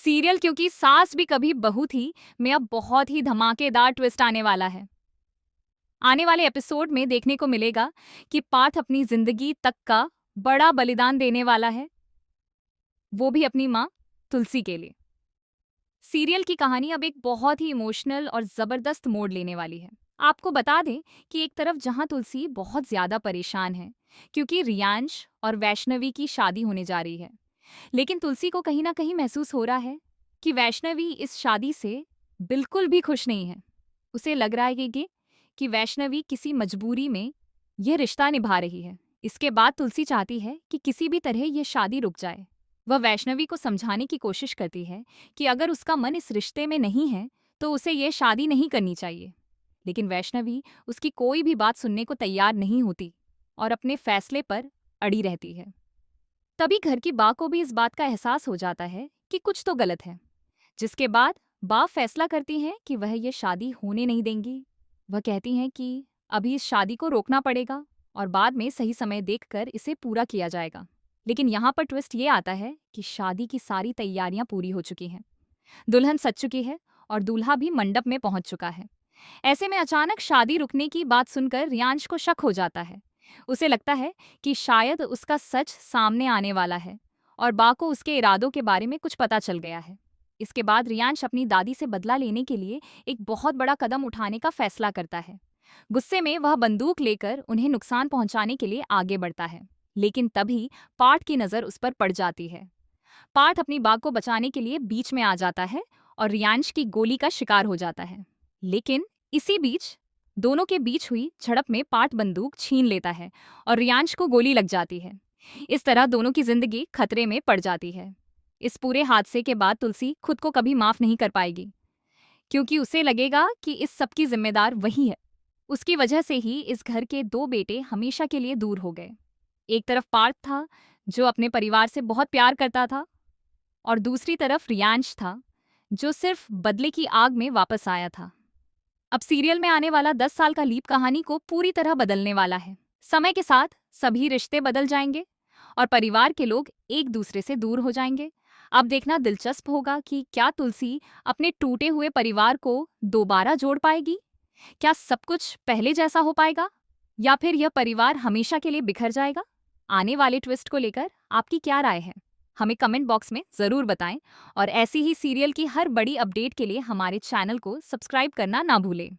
Serial क्योंकि सास भी कभी बहू थी में अब बहुत ही धमाकेदार ट्विस्ट आने वाला है। आने वाले एपिसोड में देखने को मिलेगा कि पार्थ अपनी जिंदगी तक का बड़ा बलिदान देने वाला है, वो भी अपनी माँ तुलसी के लिए। सीरियल की कहानी अब एक बहुत ही इमोशनल और जबरदस्त मोड़ लेने वाली है। आपको बता दें कि एक तरफ जहां तुलसी बहुत ज्यादा परेशान है क्योंकि रियांश और वैष्णवी की शादी होने जा रही है, लेकिन तुलसी को कहीं ना कहीं महसूस हो रहा है कि वैष्णवी इस शादी से बिल्कुल भी खुश नहीं है। उसे लग रहा है कि वैष्णवी किसी मजबूरी में यह रिश्ता निभा रही है। इसके बाद तुलसी चाहती है कि किसी भी तरह यह शादी रुक जाए। वह वैष्णवी को समझाने की कोशिश करती है कि अगर उसका मन इस रिश्ते में नहीं है तो उसे यह शादी नहीं करनी चाहिए, लेकिन वैष्णवी उसकी कोई भी बात सुनने को तैयार नहीं होती और अपने फैसले पर अड़ी रहती है। तभी घर की बा को भी इस बात का एहसास हो जाता है कि कुछ तो गलत है, जिसके बाद बा फैसला करती हैं कि वह ये शादी होने नहीं देंगी। वह कहती हैं कि अभी इस शादी को रोकना पड़ेगा और बाद में सही समय देखकर इसे पूरा किया जाएगा। लेकिन यहाँ पर ट्विस्ट ये आता है कि शादी की सारी तैयारियां पूरी हो चुकी हैं, दुल्हन सज चुकी है और दूल्हा भी मंडप में पहुंच चुका है। ऐसे में अचानक शादी रुकने की बात सुनकर रियांश को शक हो जाता है। उसे लगता है कि शायद उसका सच सामने आने वाला है और बा को उसके इरादों के बारे में कुछ पता चल गया है। इसके बाद रियांश अपनी दादी से बदला लेने के लिए एक बहुत बड़ा कदम उठाने का फैसला करता है। गुस्से में वह बंदूक लेकर उन्हें नुकसान पहुंचाने के लिए आगे बढ़ता है, लेकिन तभी पार्थ की नजर उस पर पड़ जाती है। पार्थ अपनी बाघ को बचाने के लिए बीच में आ जाता है और रियांश की गोली का शिकार हो जाता है। लेकिन इसी बीच दोनों के बीच हुई झड़प में पार्थ बंदूक छीन लेता है और रियांश को गोली लग जाती है। इस तरह दोनों की जिंदगी खतरे में पड़ जाती है। इस पूरे हादसे के बाद तुलसी खुद को कभी माफ नहीं कर पाएगी, क्योंकि उसे लगेगा कि इस सब की जिम्मेदार वही है। उसकी वजह से ही इस घर के दो बेटे हमेशा के लिए दूर हो गए। एक तरफ पार्थ था जो अपने परिवार से बहुत प्यार करता था, और दूसरी तरफ रियांश था जो सिर्फ बदले की आग में वापस आया था। अब सीरियल में आने वाला 10 साल का लीप कहानी को पूरी तरह बदलने वाला है। समय के साथ सभी रिश्ते बदल जाएंगे और परिवार के लोग एक दूसरे से दूर हो जाएंगे। अब देखना दिलचस्प होगा कि क्या तुलसी अपने टूटे हुए परिवार को दोबारा जोड़ पाएगी। क्या सब कुछ पहले जैसा हो पाएगा या फिर यह परिवार हमेशा के लिए बिखर जाएगा। आने वाले ट्विस्ट को लेकर आपकी क्या राय है, हमें कमेंट बॉक्स में जरूर बताएं। और ऐसी ही सीरियल की हर बड़ी अपडेट के लिए हमारे चैनल को सब्सक्राइब करना ना भूलें।